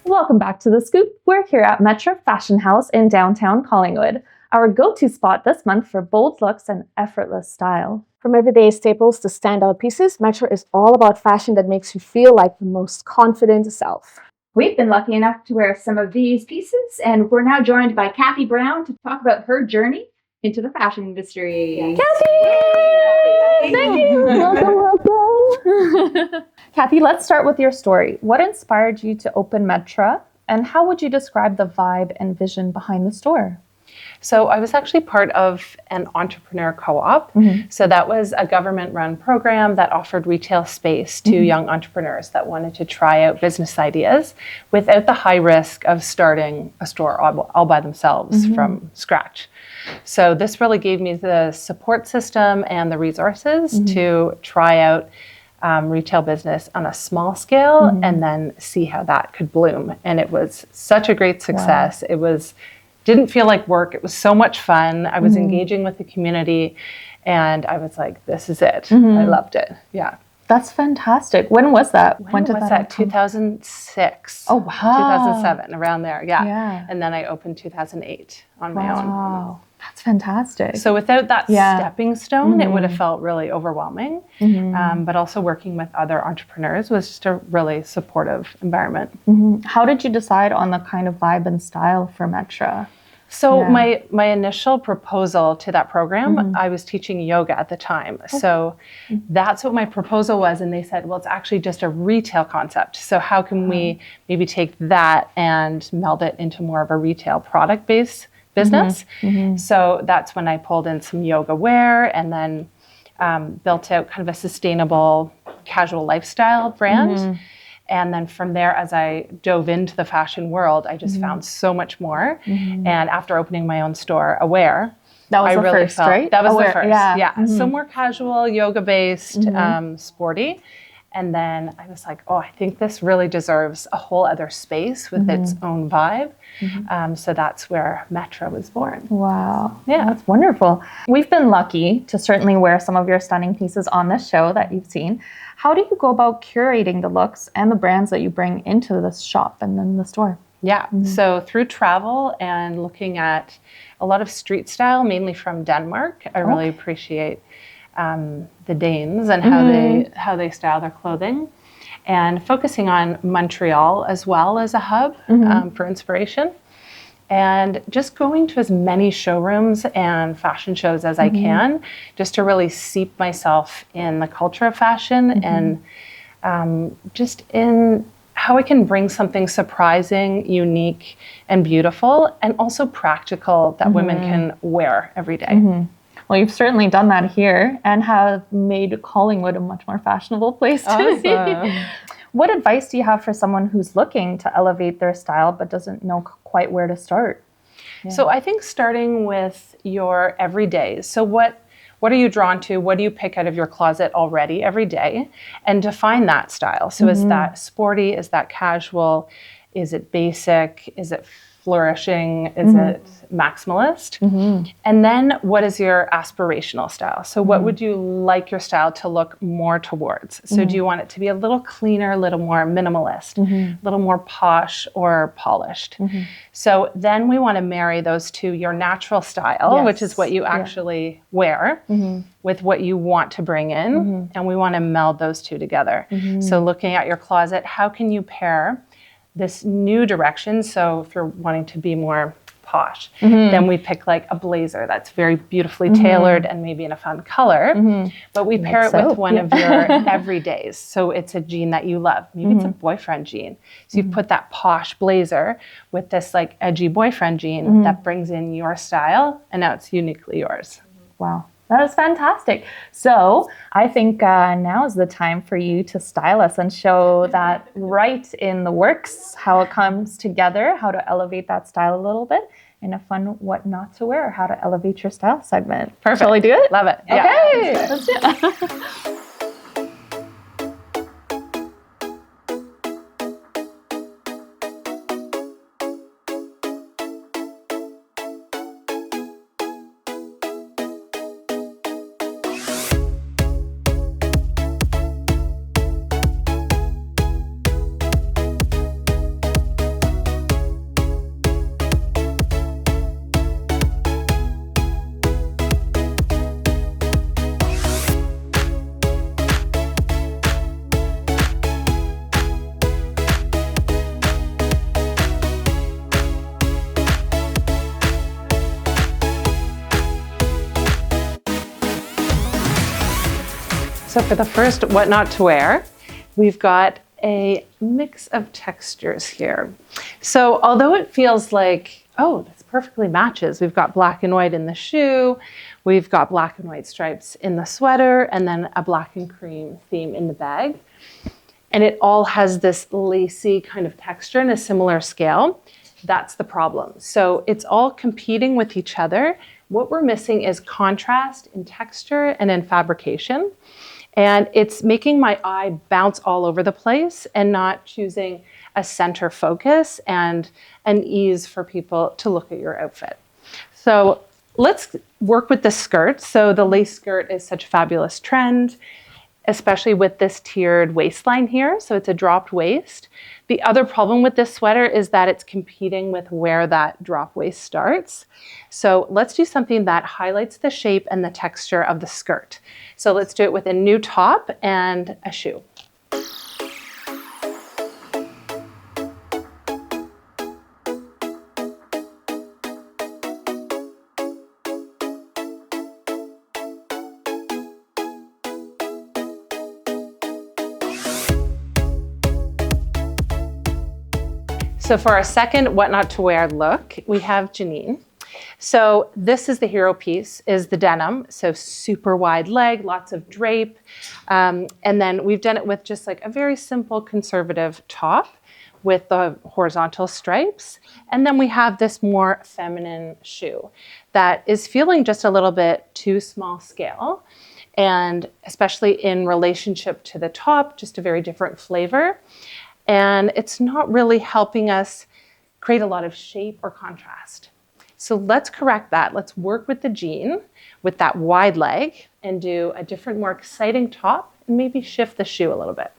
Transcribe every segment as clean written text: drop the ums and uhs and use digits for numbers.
Welcome back to The Scoop. We're here at Metra Fashion House in downtown Collingwood, our go-to spot this month for bold looks and effortless style. From everyday staples to standout pieces, Metra is all about fashion that makes you feel like the most confident self. We've been lucky enough to wear some of these pieces, and we're now joined by Cathy Brown to talk about her journey into the fashion industry. Yes. Cathy! Thank you! Welcome. Cathy, let's start with your story. What inspired you to open Metra, and how would you describe the vibe and vision behind the store? So I was actually part of an entrepreneur co-op. So that was a government-run program that offered retail space to young entrepreneurs that wanted to try out business ideas without the high risk of starting a store all by themselves from scratch. So this really gave me the support system and the resources to try out retail business on a small scale and then see how that could bloom. And it was such a great success. Wow. Didn't feel like work. It was so much fun. I was engaging with the community and I was like, this is it. I loved it. Yeah. That's fantastic. When was that? When did that 2006. Oh, wow. 2007, around there. Yeah. And then I opened 2008 on my own. Wow. That's fantastic. So without that stepping stone, it would have felt really overwhelming. But also working with other entrepreneurs was just a really supportive environment. How did you decide on the kind of vibe and style for Metra? So my initial proposal to that program, I was teaching yoga at the time. So that's what my proposal was. And they said, well, it's actually just a retail concept. So how can we maybe take that and meld it into more of a retail product-based business? So that's when I pulled in some yoga wear and then built out kind of a sustainable casual lifestyle brand. And then from there, as I dove into the fashion world, I just found so much more. And after opening my own store, Aware, that was the first, right? That was the first, yeah. So more casual, yoga-based, sporty. And then I was like, oh, I think this really deserves a whole other space with its own vibe. So that's where Metra was born. Wow. Yeah. That's wonderful. We've been lucky to certainly wear some of your stunning pieces on this show that you've seen. How do you go about curating the looks and the brands that you bring into the shop and then the store? Yeah. So through travel and looking at a lot of street style, mainly from Denmark, I really appreciate the Danes and how they style their clothing, and focusing on Montreal as well as a hub for inspiration, and just going to as many showrooms and fashion shows as I can, just to really seep myself in the culture of fashion and just in how I can bring something surprising, unique, and beautiful, and also practical that women can wear every day. Well, you've certainly done that here and have made Collingwood a much more fashionable place to be. What advice do you have for someone who's looking to elevate their style but doesn't know quite where to start? So I think starting with your everydays. So what are you drawn to? What do you pick out of your closet already every day? And define that style. So is that sporty? Is that casual? Is it basic? Is it flourishing? Is it maximalist? And then what is your aspirational style? So what would you like your style to look more towards? So do you want it to be a little cleaner, a little more minimalist, a little more posh or polished? So then we want to marry those to your natural style, which is what you actually wear, with what you want to bring in. And we want to meld those two together. So looking at your closet, how can you pair this new direction? So if you're wanting to be more posh, then we pick like a blazer that's very beautifully tailored and maybe in a fun color, but we pair it with one of your everydays. So it's a jean that you love. Maybe it's a boyfriend jean. So you put that posh blazer with this like edgy boyfriend jean that brings in your style, and now it's uniquely yours. Wow. That is fantastic. So I think now is the time for you to style us and show that right in the works, how it comes together, how to elevate that style a little bit in a fun what not to wear, how to elevate your style segment. Perfect. Shall we do it? Love it. Okay, let's do it. So for the first what not to wear, we've got a mix of textures here. So although it feels like, oh, this perfectly matches. We've got black and white in the shoe, we've got black and white stripes in the sweater, and then a black and cream theme in the bag. And it all has this lacy kind of texture and a similar scale. That's the problem. So it's all competing with each other. What we're missing is contrast in texture and in fabrication. And it's making my eye bounce all over the place and not choosing a center focus and an ease for people to look at your outfit. So let's work with the skirt. So the lace skirt is such a fabulous trend, especially with this tiered waistline here. So it's a dropped waist. The other problem with this sweater is that it's competing with where that drop waist starts. So let's do something that highlights the shape and the texture of the skirt. So let's do it with a new top and a shoe. So for our second what not to wear look, we have Janene. So this is the hero piece, is the denim. So super wide leg, lots of drape. And then we've done it with just like a very simple conservative top with the horizontal stripes. And then we have this more feminine shoe that is feeling just a little bit too small scale. And especially in relationship to the top, just a very different flavor. And it's not really helping us create a lot of shape or contrast. So let's correct that. Let's work with the jean with that wide leg and do a different, more exciting top and maybe shift the shoe a little bit.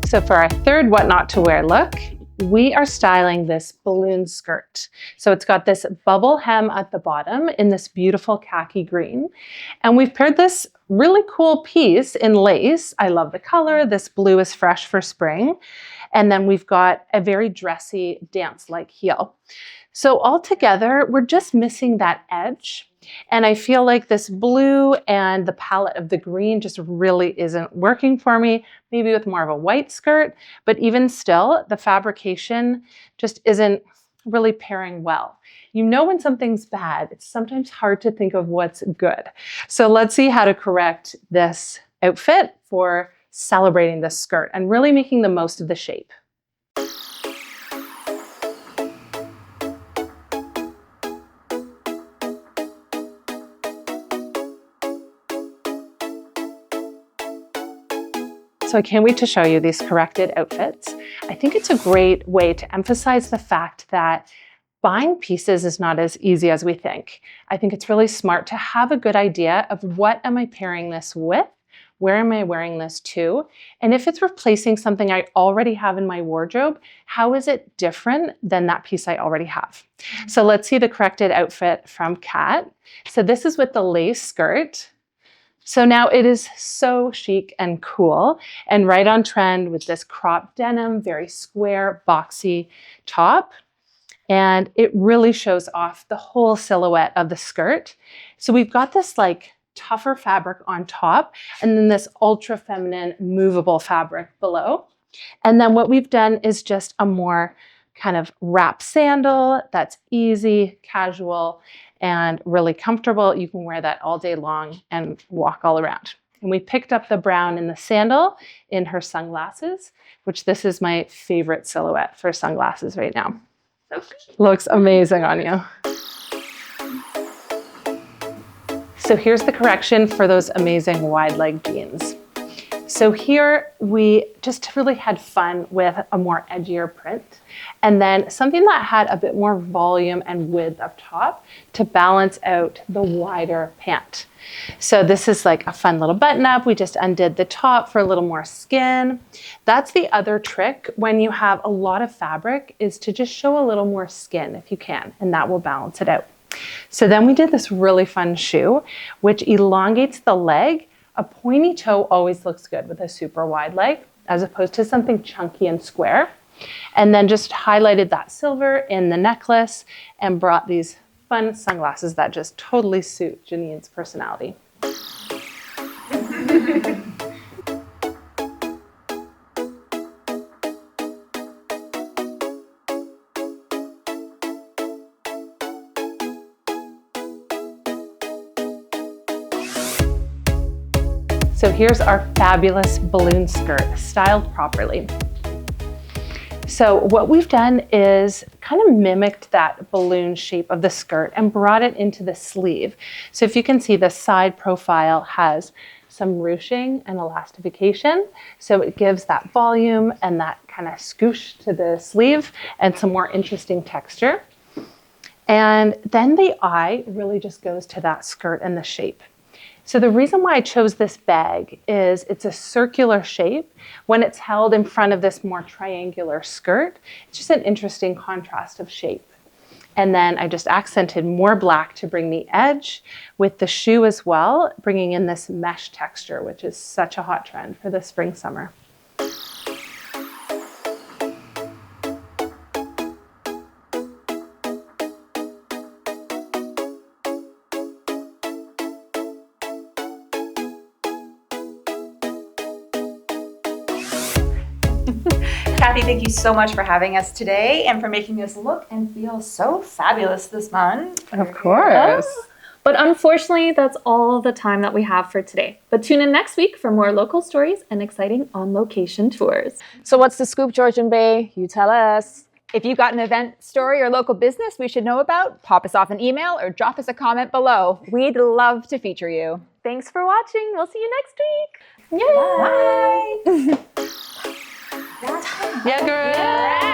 So for our third what not to wear look, we are styling this balloon skirt. So it's got this bubble hem at the bottom in this beautiful khaki green. And we've paired this really cool piece in lace. I love the color. This blue is fresh for spring. And then we've got a very dressy dance-like heel. So all together, we're just missing that edge. And I feel like this blue and the palette of the green just really isn't working for me, maybe with more of a white skirt, but even still, the fabrication just isn't really pairing well. You know when something's bad, it's sometimes hard to think of what's good. So let's see how to correct this outfit for celebrating this skirt and really making the most of the shape. So I can't wait to show you these corrected outfits. I think it's a great way to emphasize the fact that buying pieces is not as easy as we think. I think it's really smart to have a good idea of what am I pairing this with, where am I wearing this to, and if it's replacing something I already have in my wardrobe, how is it different than that piece I already have? So let's see the corrected outfit from Kat. So this is with the lace skirt. So now it is so chic and cool and right on trend with this crop denim, very square, boxy top. And it really shows off the whole silhouette of the skirt. So we've got this like tougher fabric on top and then this ultra feminine movable fabric below. And then what we've done is just a more kind of wrap sandal that's easy, casual, and really comfortable. You can wear that all day long and walk all around. And we picked up the brown in the sandal in her sunglasses, which this is my favorite silhouette for sunglasses right now. Looks amazing on you. So here's the correction for those amazing wide leg jeans. So here we just really had fun with a more edgier print and then something that had a bit more volume and width up top to balance out the wider pant. So this is like a fun little button up. We just undid the top for a little more skin. That's the other trick when you have a lot of fabric is to just show a little more skin if you can, and that will balance it out. So then we did this really fun shoe, which elongates the leg. A pointy toe always looks good with a super wide leg, as opposed to something chunky and square. And then just highlighted that silver in the necklace and brought these fun sunglasses that just totally suit Janene's personality. So here's our fabulous balloon skirt, styled properly. So what we've done is kind of mimicked that balloon shape of the skirt and brought it into the sleeve. So if you can see, the side profile has some ruching and elastification. So it gives that volume and that kind of scoosh to the sleeve and some more interesting texture. And then the eye really just goes to that skirt and the shape. So the reason why I chose this bag is it's a circular shape. When it's held in front of this more triangular skirt, it's just an interesting contrast of shape. And then I just accented more black to bring the edge with the shoe as well, bringing in this mesh texture, which is such a hot trend for the spring, summer. Cathy, thank you so much for having us today and for making us look and feel so fabulous this month. Of course. But unfortunately, that's all the time that we have for today. But tune in next week for more local stories and exciting on-location tours. So what's the Scoop Georgian Bay? You tell us. If you've got an event, story, or local business we should know about, pop us off an email or drop us a comment below. We'd love to feature you. Thanks for watching. We'll see you next week. Yay! Bye! Yeah, girl.